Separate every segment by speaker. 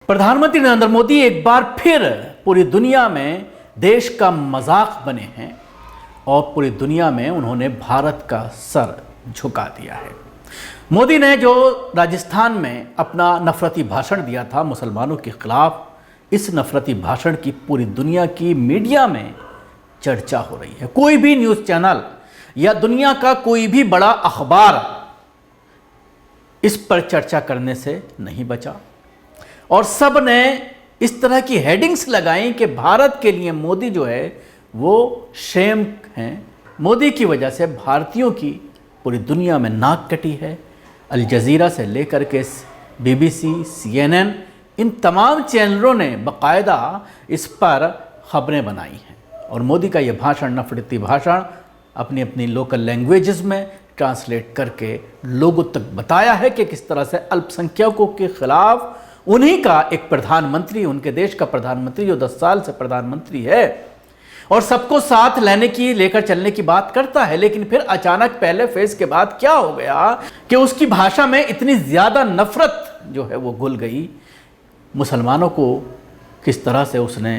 Speaker 1: प्रधानमंत्री नरेंद्र मोदी एक बार फिर पूरी दुनिया में देश का मजाक बने हैं और पूरी दुनिया में उन्होंने भारत का सर झुका दिया है। मोदी ने जो राजस्थान में अपना नफरती भाषण दिया था मुसलमानों के खिलाफ, इस नफरती भाषण की पूरी दुनिया की मीडिया में चर्चा हो रही है। कोई भी न्यूज़ चैनल या दुनिया का कोई भी बड़ा अखबार इस पर चर्चा करने से नहीं बचा और सब ने इस तरह की हेडिंग्स लगाई कि भारत के लिए मोदी जो है वो शेम हैं। मोदी की वजह से भारतीयों की पूरी दुनिया में नाक कटी है। अल जज़ीरा से लेकर के BBC, CNN, इन तमाम चैनलों ने बाकायदा इस पर खबरें बनाई हैं और मोदी का ये भाषण, नफरती भाषण, अपनी अपनी लोकल लैंग्वेजेस में ट्रांसलेट करके लोगों तक बताया है कि किस तरह से अल्पसंख्यकों के खिलाफ उन्हीं का एक प्रधानमंत्री, उनके देश का प्रधानमंत्री जो 10 साल से प्रधानमंत्री है और सबको साथ लेकर चलने की बात करता है, लेकिन फिर अचानक पहले फेज के बाद क्या हो गया कि उसकी भाषा में इतनी ज़्यादा नफरत जो है वो घुल गई। मुसलमानों को किस तरह से उसने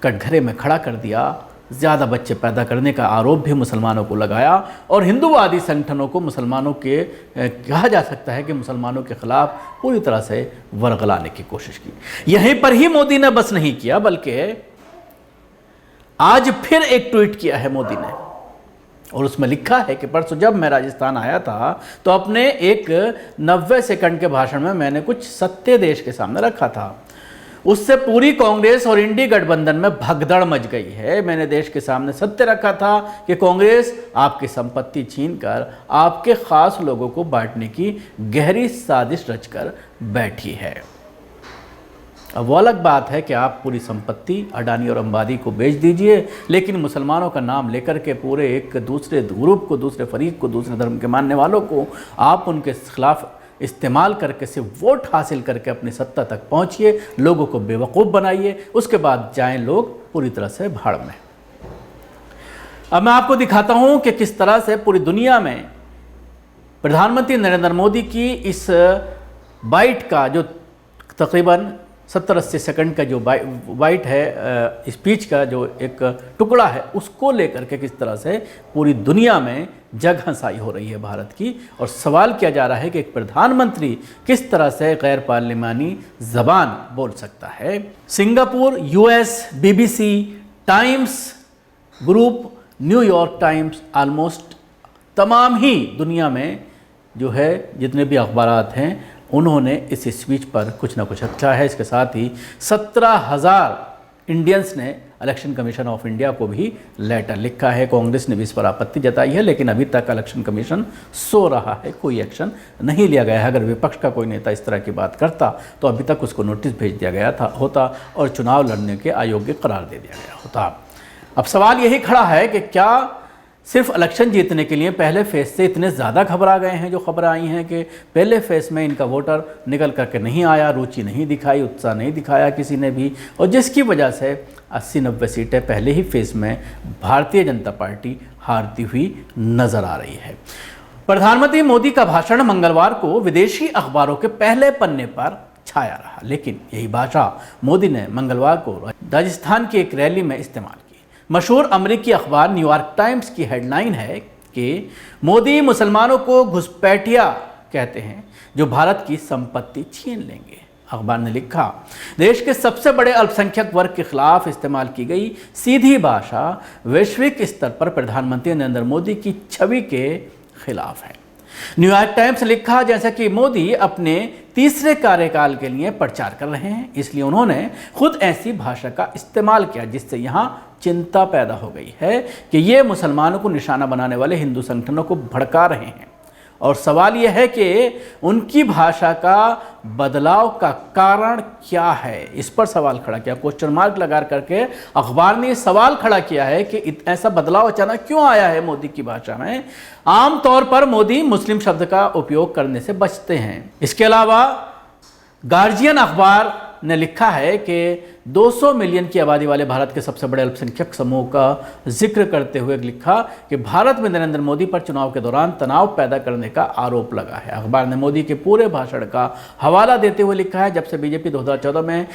Speaker 1: कटघरे में खड़ा कर दिया, ज़्यादा बच्चे पैदा करने का आरोप भी मुसलमानों को लगाया और हिंदूवादी संगठनों को मुसलमानों के कहा जा सकता है कि मुसलमानों के ख़िलाफ़ पूरी तरह से वर्गलाने की कोशिश की। यहीं पर ही मोदी ने बस नहीं किया, बल्कि आज फिर एक ट्वीट किया है मोदी ने और उसमें लिखा है कि परसों जब मैं राजस्थान आया था तो अपने एक 90 सेकंड के भाषण में मैंने कुछ सत्य देश के सामने रखा था। उससे पूरी कांग्रेस और इंडी गठबंधन में भगदड़ मच गई है। मैंने देश के सामने सत्य रखा था कि कांग्रेस आपकी संपत्ति छीनकर आपके खास लोगों को बांटने की गहरी साजिश रचकर बैठी है। अब वो अलग बात है कि आप पूरी संपत्ति अडानी और अंबानी को बेच दीजिए, लेकिन मुसलमानों का नाम लेकर के पूरे एक दूसरे ग्रुप को, दूसरे फरीक को, दूसरे धर्म के मानने वालों को आप उनके खिलाफ इस्तेमाल करके सिर्फ वोट हासिल करके अपनी सत्ता तक पहुंचिए, लोगों को बेवकूफ़ बनाइए, उसके बाद जाएं लोग पूरी तरह से भाड़ में। अब मैं आपको दिखाता हूं कि किस तरह से पूरी दुनिया में प्रधानमंत्री नरेंद्र मोदी की इस बाइट का जो तकरीबन 70-80 सेकंड का जो बाइट है, स्पीच का जो एक टुकड़ा है, उसको लेकर के किस तरह से पूरी दुनिया में जग हंसाई हो रही है भारत की। और सवाल किया जा रहा है कि एक प्रधानमंत्री किस तरह से गैर पार्लिमानी ज़बान बोल सकता है। Singapore, US, BBC, times group, New York times, almost तमाम ही दुनिया में जो है जितने भी अखबारात हैं उन्होंने इस स्पीच पर कुछ ना कुछ अच्छा है। इसके साथ ही 17,000 इंडियंस ने इलेक्शन कमीशन ऑफ इंडिया को भी लेटर लिखा है। कांग्रेस ने भी इस पर आपत्ति जताई है, लेकिन अभी तक इलेक्शन कमीशन सो रहा है, कोई एक्शन नहीं लिया गया है। अगर विपक्ष का कोई नेता इस तरह की बात करता तो अभी तक उसको नोटिस भेज दिया गया होता और चुनाव लड़ने के अयोग्य करार दे दिया गया होता। अब सवाल यही खड़ा है कि क्या सिर्फ इलेक्शन जीतने के लिए पहले फेज से इतने ज़्यादा घबरा गए हैं। जो खबर आई हैं कि पहले फेज में इनका वोटर निकल करके नहीं आया, रुचि नहीं दिखाई, उत्साह नहीं दिखाया किसी ने भी, और जिसकी वजह से 80-90 सीटें पहले ही फेज में भारतीय जनता पार्टी हारती हुई नज़र आ रही है। प्रधानमंत्री मोदी का भाषण मंगलवार को विदेशी अखबारों के पहले पन्ने पर छाया रहा, लेकिन यही भाषा मोदी ने मंगलवार को राजस्थान की एक रैली में इस्तेमाल की। मशहूर अमेरिकी अखबार न्यूयॉर्क टाइम्स की हेडलाइन है कि मोदी मुसलमानों को घुसपैठिया कहते हैं जो भारत की संपत्ति छीन लेंगे। अखबार ने लिखा, देश के सबसे बड़े अल्पसंख्यक वर्ग के खिलाफ इस्तेमाल की गई सीधी भाषा वैश्विक स्तर पर प्रधानमंत्री नरेंद्र मोदी की छवि के खिलाफ है। न्यूयॉर्क टाइम्स ने लिखा, जैसा कि मोदी अपने तीसरे कार्यकाल के लिए प्रचार कर रहे हैं, इसलिए उन्होंने खुद ऐसी भाषा का इस्तेमाल किया जिससे यहाँ चिंता पैदा हो गई है कि ये मुसलमानों को निशाना बनाने वाले हिंदू संगठनों को भड़का रहे हैं। और सवाल यह है कि उनकी भाषा का बदलाव का कारण क्या है, इस पर सवाल खड़ा किया। क्वेश्चन मार्क लगा करके अखबार ने सवाल खड़ा किया है कि ऐसा बदलाव अचानक क्यों आया है मोदी की भाषा में। आमतौर पर मोदी मुस्लिम शब्द का उपयोग करने से बचते हैं। इसके अलावा गार्जियन अखबार ने लिखा है कि 200 मिलियन की आबादी वाले भारत के सबसे बड़े अल्पसंख्यक समूह का जिक्र करते हुए लिखा कि भारत में नरेंद्र मोदी पर चुनाव के दौरान तनाव पैदा करने का आरोप लगा है। अखबार ने मोदी के पूरे भाषण का हवाला देते हुए लिखा है, जब से बीजेपी 2014 में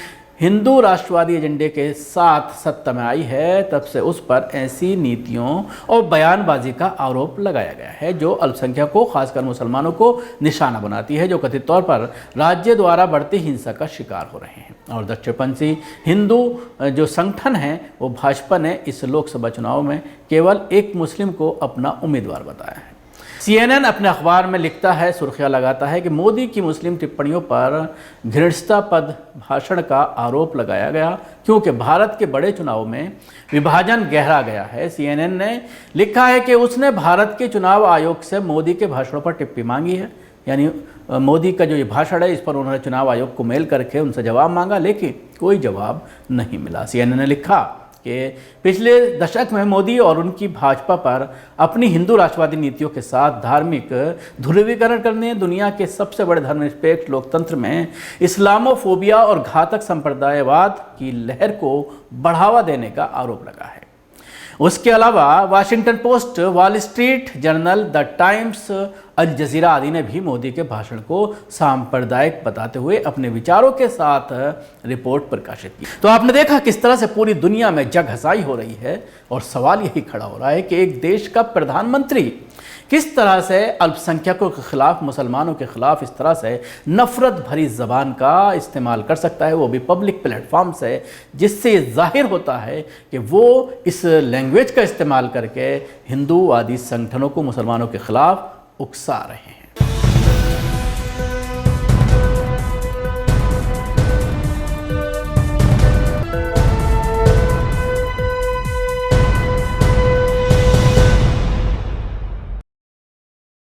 Speaker 1: हिंदू राष्ट्रवादी एजेंडे के साथ सत्ता में आई है, तब से उस पर ऐसी नीतियों और बयानबाजी का आरोप लगाया गया है जो अल्पसंख्यकों, खासकर मुसलमानों को निशाना बनाती है, जो कथित तौर पर राज्य द्वारा बढ़ती हिंसा का शिकार हो रहे हैं। और दक्षिणपंथी हिंदू जो संगठन है, वो भाजपा ने इस लोकसभा चुनाव में केवल एक मुस्लिम को अपना उम्मीदवार बताया है। CNN अपने अखबार में लिखता है, सुर्खियां लगाता है कि मोदी की मुस्लिम टिप्पणियों पर घृणतापद भाषण का आरोप लगाया गया क्योंकि भारत के बड़े चुनाव में विभाजन गहरा गया है। CNN ने लिखा है कि उसने भारत के चुनाव आयोग से मोदी के भाषणों पर टिप्पणी मांगी है, यानी मोदी का जो ये भाषण है, इस पर उन्होंने चुनाव आयोग को मेल करके उनसे जवाब मांगा, लेकिन कोई जवाब नहीं मिला। CNN ने लिखा कि पिछले दशक में मोदी और उनकी भाजपा पर अपनी हिंदू राष्ट्रवादी नीतियों के साथ धार्मिक ध्रुवीकरण करने, दुनिया के सबसे बड़े धर्मनिरपेक्ष लोकतंत्र में इस्लामोफोबिया और घातक संप्रदायवाद की लहर को बढ़ावा देने का आरोप लगा है। उसके अलावा Washington Post, Wall Street Journal, the Times, Al Jazeera आदि ने भी मोदी के भाषण को सांप्रदायिक बताते हुए अपने विचारों के साथ रिपोर्ट प्रकाशित की। तो आपने देखा किस तरह से पूरी दुनिया में जग हंसाई हो रही है, और सवाल यही खड़ा हो रहा है कि एक देश का प्रधानमंत्री किस तरह से अल्पसंख्यकों के खिलाफ, मुसलमानों के खिलाफ इस तरह से नफरत भरी जबान का इस्तेमाल कर सकता है, वो भी पब्लिक प्लेटफॉर्म से, जिससे ये जाहिर होता है कि वो इस लैंग्वेज का इस्तेमाल करके हिंदूवादी संगठनों को मुसलमानों के खिलाफ उकसा रहे हैं।